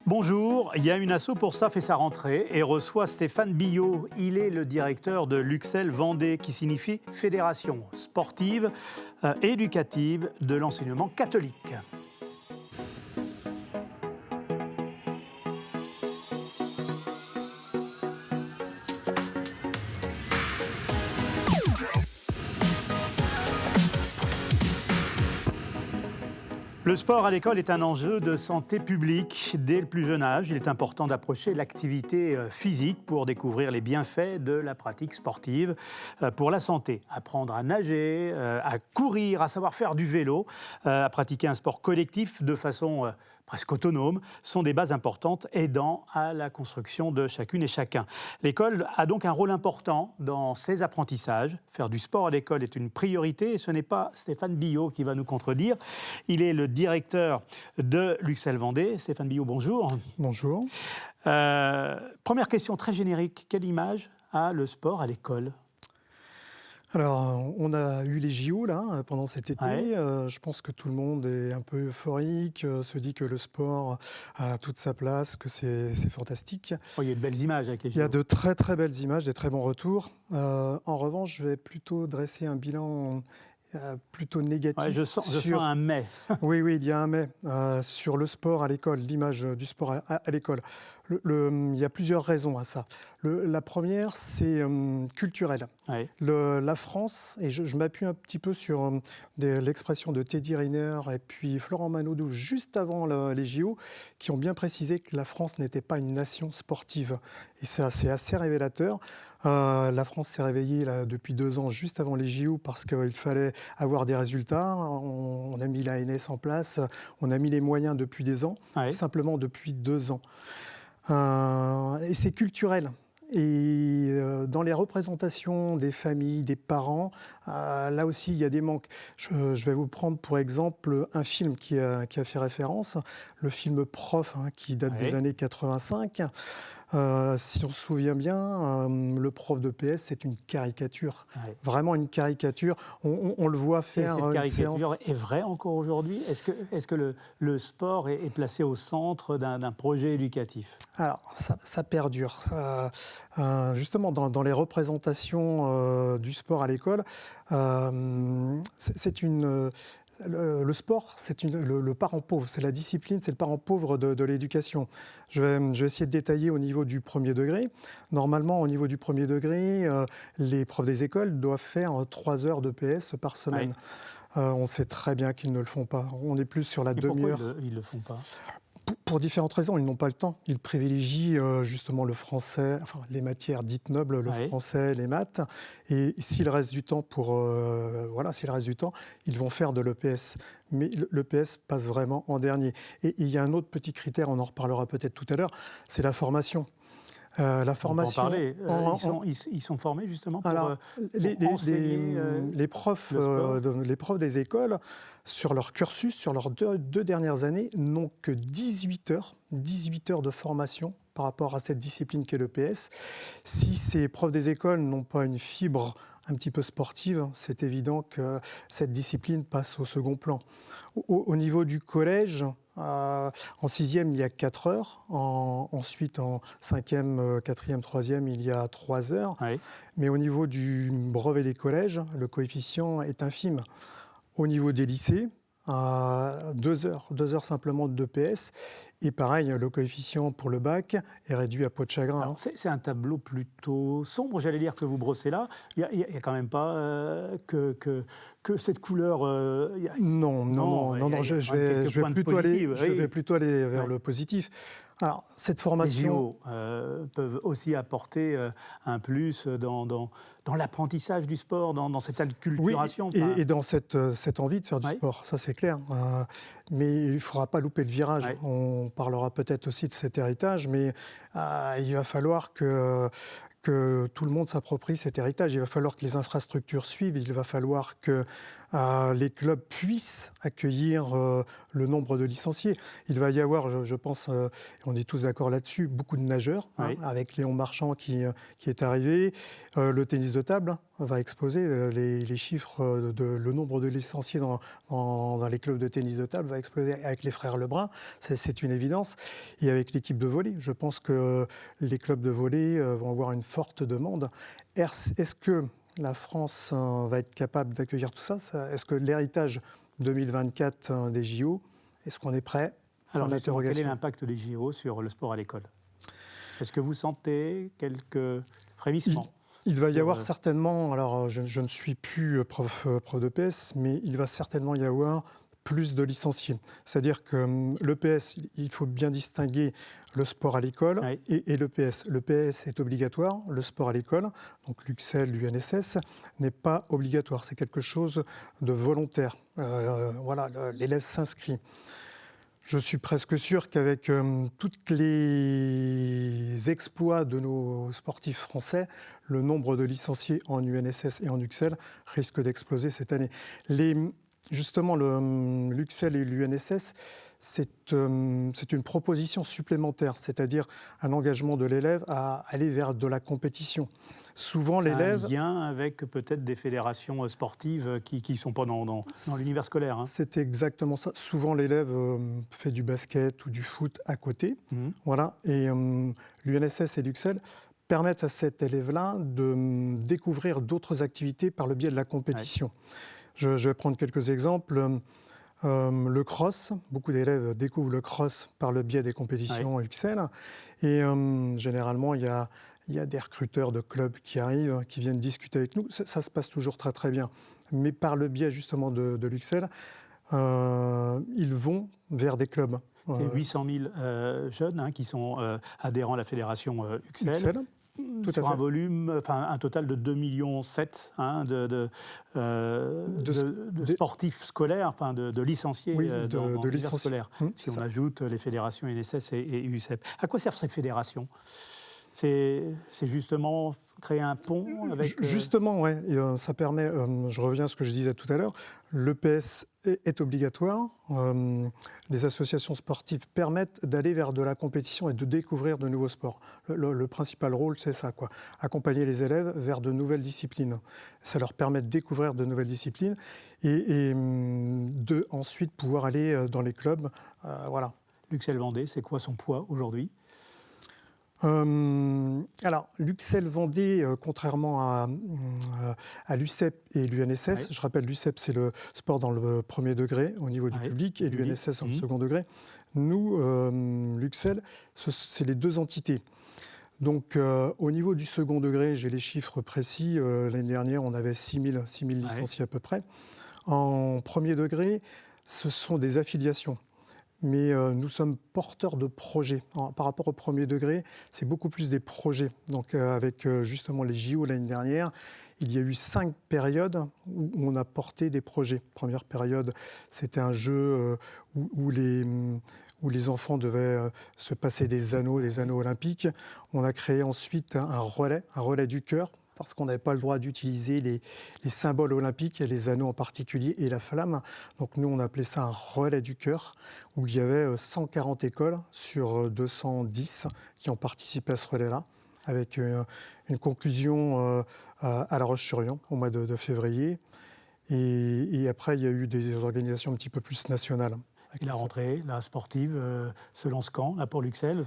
Bonjour, il y a une asso pour ça fait sa rentrée et reçoit Stéphane Billot. Il est le directeur de l'UXEL Vendée, qui signifie Fédération sportive éducative de l'enseignement catholique. Le sport à l'école est un enjeu de santé publique. Dès le plus jeune âge, il est important d'approcher l'activité physique pour découvrir les bienfaits de la pratique sportive pour la santé. Apprendre à nager, à courir, à savoir faire du vélo, à pratiquer un sport collectif de façon presque autonome, sont des bases importantes aidant à la construction de chacune et chacun. L'école a donc un rôle important dans ces apprentissages. Faire du sport à l'école est une priorité et ce n'est pas Stéphane Billot qui va nous contredire. Il est le directeur de l'UXEL Vendée. Stéphane Billot, bonjour. Bonjour. Première question très générique. Quelle image a le sport à l'école ? Alors, on a eu les JO là, pendant cet été. Ouais. Je pense que tout le monde est un peu euphorique, se dit que le sport a toute sa place, que c'est fantastique. Oh, il y a de belles images avec les Il y a JO. de très très belles images, des très bons retours. En revanche, je vais plutôt dresser un bilan plutôt négatif. Ouais, je sens un mais. Oui, il y a un mais sur le sport à l'école, l'image du sport à l'école. Il y a plusieurs raisons à ça. La première, c'est culturel. Ouais. La France, et je m'appuie un petit peu sur l'expression de Teddy Riner et puis Florent Manodou juste avant les JO, qui ont bien précisé que la France n'était pas une nation sportive. Et c'est assez révélateur. La France s'est réveillée là, depuis 2 ans, juste avant les JO, parce qu'il fallait avoir des résultats. On a mis l'ANS en place, on a mis les moyens depuis des ans, Ouais. simplement depuis 2 ans. Et c'est culturel. Et dans les représentations des familles, des parents, là aussi il y a des manques. Je vais vous prendre pour exemple un film qui a fait référence, le film Prof, qui date Ouais. des années 85. Si on se souvient bien, le prof de PS, c'est une caricature, Ouais. vraiment une caricature. On le voit Et faire cette une caricature séance. est vraie encore aujourd'hui ? Est-ce que le sport est placé au centre d'un projet éducatif ? Alors, ça perdure. Justement, dans les représentations du sport à l'école, le sport, c'est le parent pauvre, c'est la discipline, c'est le parent pauvre de l'éducation. Je vais essayer de détailler au niveau du premier degré. Normalement, au niveau du premier degré, les profs des écoles doivent faire 3 heures de PS par semaine. Ouais. On sait très bien qu'ils ne le font pas. On est plus sur la Et pourquoi demi-heure. ils le font pas ? Pour différentes raisons, ils n'ont pas le temps. Ils privilégient justement le français, enfin les matières dites nobles, le Ouais. français, les maths. Et s'il reste du temps s'il reste du temps, ils vont faire de l'EPS. Mais l'EPS passe vraiment en dernier. Et il y a un autre petit critère, on en reparlera peut-être tout à l'heure, c'est la formation. La formation. On peut en parler. Ils sont formés justement pour, Alors, enseigner les profs, le sport. les profs des écoles, sur leur cursus, sur leurs deux dernières années, n'ont que 18 heures de formation par rapport à cette discipline qu'est le PS. Si ces profs des écoles n'ont pas une fibre un petit peu sportive, c'est évident que cette discipline passe au second plan. Au niveau du collège, en 6e, il y a 4 heures. Ensuite, en 5e, 4e, 3e, il y a 3 heures. Ouais. Mais au niveau du brevet des collèges, le coefficient est infime. Au niveau des lycées, 2 heures simplement de PS. Et pareil, le coefficient pour le bac est réduit à peau de chagrin. Alors, c'est un tableau plutôt sombre, j'allais dire, que vous brossez là. Il y a quand même pas que cette couleur. Non, je vais plutôt aller vers le positif. Alors, cette Les formation... JO peuvent aussi apporter un plus dans l'apprentissage du sport, dans cette acculturation. Oui, et dans cette envie de faire du sport, ça c'est clair. Mais il ne faudra pas louper le virage. Ouais. On parlera peut-être aussi de cet héritage, mais il va falloir que tout le monde s'approprie cet héritage. Il va falloir que les infrastructures suivent, il va falloir que les clubs puissent accueillir le nombre de licenciés. Il va y avoir, je pense, on est tous d'accord là-dessus, beaucoup de nageurs, Oui. avec Léon Marchand qui est arrivé. Le tennis de table va exploser. Les chiffres, le nombre de licenciés dans les clubs de tennis de table va exploser avec les frères Lebrun. C'est une évidence. Et avec l'équipe de volley, je pense que les clubs de volley vont avoir une forte demande. Est-ce que la France va être capable d'accueillir tout ça? Est-ce que l'héritage 2024 des JO, est-ce qu'on est prêt? Alors, justement, quel est l'impact des JO sur le sport à l'école? Est-ce que vous sentez quelques frémissements? Il va y avoir certainement, alors je ne suis plus prof de PS, mais il va certainement y avoir plus de licenciés. C'est-à-dire que l'EPS, il faut bien distinguer le sport à l'école et l'EPS. L'EPS est obligatoire, le sport à l'école, donc l'UXEL, l'UNSS, n'est pas obligatoire. C'est quelque chose de volontaire. Voilà, l'élève s'inscrit. Je suis presque sûr qu'avec tous les exploits de nos sportifs français, le nombre de licenciés en UNSS et en UXEL risque d'exploser cette année. Justement, l'UXEL et l'UNSS, c'est une proposition supplémentaire, c'est-à-dire un engagement de l'élève à aller vers de la compétition. Souvent, l'élève... un lien avec peut-être des fédérations sportives qui ne sont pas dans l'univers scolaire. C'est exactement ça. Souvent, l'élève fait du basket ou du foot à côté. Voilà. Et l'UNSS et l'UXEL permettent à cet élève-là de découvrir d'autres activités par le biais de la compétition. Je vais prendre quelques exemples. Le cross, beaucoup d'élèves découvrent le cross par le biais des compétitions UXEL. Et généralement, il y a des recruteurs de clubs qui arrivent, qui viennent discuter avec nous. Ça se passe toujours très très bien. Mais par le biais justement de l'UXEL, ils vont vers des clubs. C'est 800 000 jeunes qui sont adhérents à la fédération UXEL. Tout sur à fait. un volume, un total de 2,7 millions de sportifs scolaires, de licenciés dans l'univers scolaire, si on ajoute les fédérations UNSS et UCEP. À quoi servent ces fédérations? C'est justement créer un pont avec... Justement, oui. Ça permet, je reviens à ce que je disais tout à l'heure, l'EPS est obligatoire. Les associations sportives permettent d'aller vers de la compétition et de découvrir de nouveaux sports. Le principal rôle, c'est ça, quoi. Accompagner les élèves vers de nouvelles disciplines. Ça leur permet de découvrir de nouvelles disciplines et de ensuite pouvoir aller dans les clubs. Voilà. l'UXEL Vendée, c'est quoi son poids aujourd'hui? Alors, l'UXEL Vendée, contrairement à l'UCEP et l'UNSS, je rappelle, l'UCEP, c'est le sport dans le premier degré au niveau du public et l'UNSS dans le second degré. Nous, l'UXEL, c'est les deux entités. Donc, au niveau du second degré, j'ai les chiffres précis. L'année dernière, on avait 6 000 licenciés à peu près. En premier degré, ce sont des affiliations. Mais nous sommes porteurs de projets. Par rapport au premier degré, c'est beaucoup plus des projets. Donc avec justement les JO l'année dernière, il y a eu 5 périodes où on a porté des projets. Première période, c'était un jeu où les enfants devaient se passer des anneaux olympiques. On a créé ensuite un relais du cœur, parce qu'on n'avait pas le droit d'utiliser les symboles olympiques, et les anneaux en particulier, et la flamme. Donc nous, on appelait ça un relais du cœur, où il y avait 140 écoles sur 210 qui ont participé à ce relais-là, avec une conclusion à La Roche-sur-Yon au mois de février. Et après, il y a eu des organisations un petit peu plus nationales. Et la rentrée, la sportive, se lance quand, là, pour l'UXEL?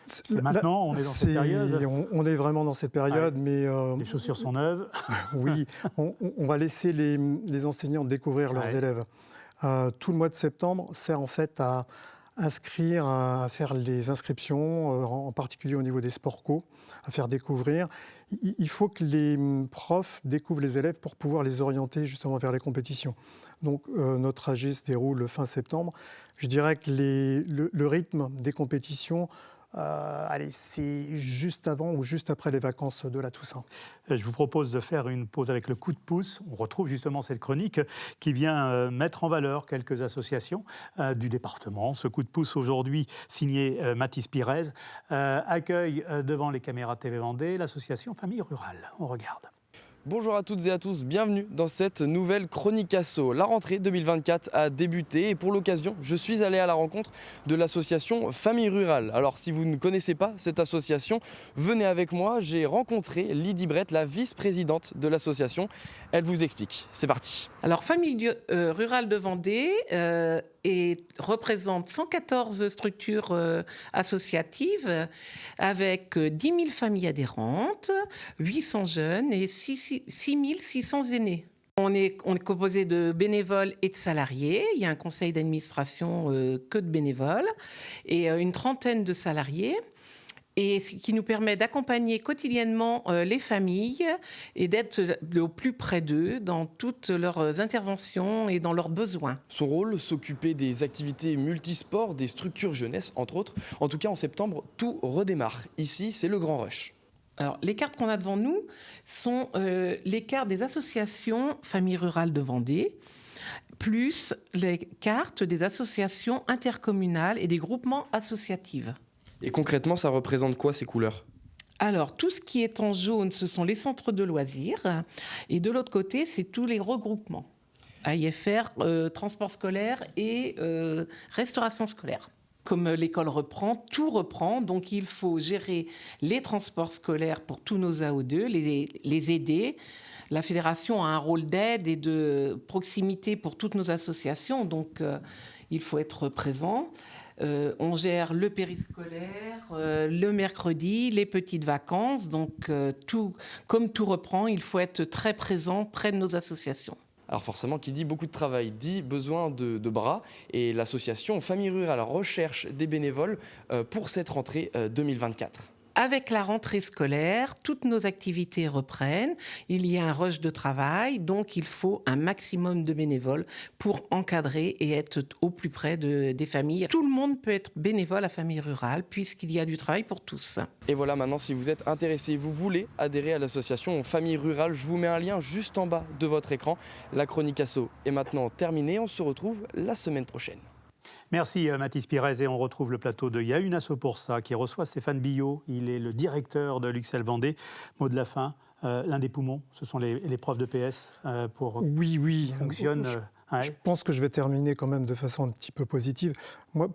C'est maintenant, on est dans cette période. On est vraiment dans cette période, mais... les chaussures sont neuves. Oui, on va laisser les enseignants découvrir leurs élèves. Tout le mois de septembre sert en fait à inscrire, à faire les inscriptions, en particulier au niveau des sports co, à faire découvrir. Il faut que les profs découvrent les élèves pour pouvoir les orienter justement vers les compétitions. Donc notre AG se déroule fin septembre. Je dirais que le rythme des compétitions, c'est juste avant ou juste après les vacances de la Toussaint. Je vous propose de faire une pause avec le coup de pouce. On retrouve justement cette chronique qui vient mettre en valeur quelques associations du département. Ce coup de pouce aujourd'hui signé Mathis Pirez accueille devant les caméras TV Vendée l'association Famille Rurale. On regarde. Bonjour à toutes et à tous, bienvenue dans cette nouvelle Chronique Asso. La rentrée 2024 a débuté et pour l'occasion, je suis allé à la rencontre de l'association Famille Rurale. Alors si vous ne connaissez pas cette association, venez avec moi, j'ai rencontré Lydie Brett, la vice-présidente de l'association. Elle vous explique, c'est parti. Alors Famille Rurale de Vendée représente 114 structures associatives avec 10 000 familles adhérentes, 800 jeunes et 6 600 aînés. On est composé de bénévoles et de salariés. Il y a un conseil d'administration que de bénévoles et une trentaine de salariés. Et ce qui nous permet d'accompagner quotidiennement les familles et d'être au plus près d'eux dans toutes leurs interventions et dans leurs besoins. Son rôle, s'occuper des activités multisports, des structures jeunesse, entre autres. En tout cas, en septembre, tout redémarre. Ici, c'est le grand rush. Alors, les cartes qu'on a devant nous sont les cartes des associations Famille Rurale de Vendée, plus les cartes des associations intercommunales et des groupements associatifs. Et concrètement, ça représente quoi ces couleurs ? Alors, tout ce qui est en jaune, ce sont les centres de loisirs. Et de l'autre côté, c'est tous les regroupements. AIFR, transport scolaire et restauration scolaire. Comme l'école reprend, tout reprend. Donc, il faut gérer les transports scolaires pour tous nos AO2, les aider. La fédération a un rôle d'aide et de proximité pour toutes nos associations. Donc, il faut être présent. On gère le périscolaire, le mercredi, les petites vacances. Donc, comme tout reprend, il faut être très présent près de nos associations. Alors forcément, qui dit beaucoup de travail, dit besoin de bras. Et l'association Famille Rurale recherche des bénévoles pour cette rentrée 2024. Avec la rentrée scolaire, toutes nos activités reprennent. Il y a un rush de travail, donc il faut un maximum de bénévoles pour encadrer et être au plus près des familles. Tout le monde peut être bénévole à Famille Rurale puisqu'il y a du travail pour tous. Et voilà, maintenant, si vous êtes intéressé, vous voulez adhérer à l'association Famille Rurale, je vous mets un lien juste en bas de votre écran. La Chronique Asso est maintenant terminée. On se retrouve la semaine prochaine. Merci Mathis Pires et on retrouve le plateau de Il y a une asso pour ça qui reçoit Stéphane Billot. Il est le directeur de l'Uxel Vendée. Mot de la fin, l'un des poumons, ce sont les profs de PS pour Oui. fonctionnent. Je pense que je vais terminer quand même de façon un petit peu positive.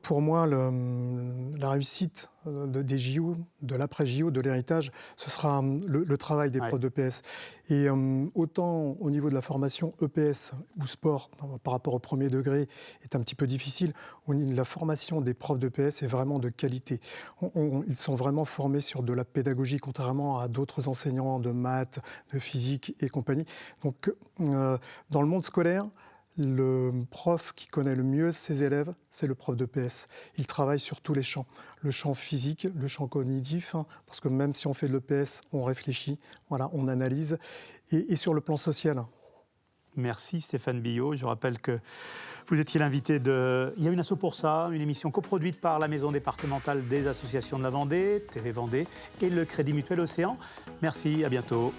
Pour moi, la réussite des JO, de l'après-JO, de l'héritage, ce sera le travail des profs d'EPS. Et autant au niveau de la formation EPS ou sport, par rapport au premier degré, est un petit peu difficile, la formation des profs d'EPS est vraiment de qualité. Ils sont vraiment formés sur de la pédagogie, contrairement à d'autres enseignants de maths, de physique et compagnie. Donc, dans le monde scolaire, le prof qui connaît le mieux ses élèves, c'est le prof d'EPS. Il travaille sur tous les champs. Le champ physique, le champ cognitif, parce que même si on fait de l'EPS, on réfléchit, on analyse. Et sur le plan social. Merci Stéphane Billot. Je rappelle que vous étiez l'invité de Il y a une asso pour ça, une émission coproduite par la Maison départementale des associations de la Vendée, TV Vendée et le Crédit Mutuel Océan. Merci, à bientôt.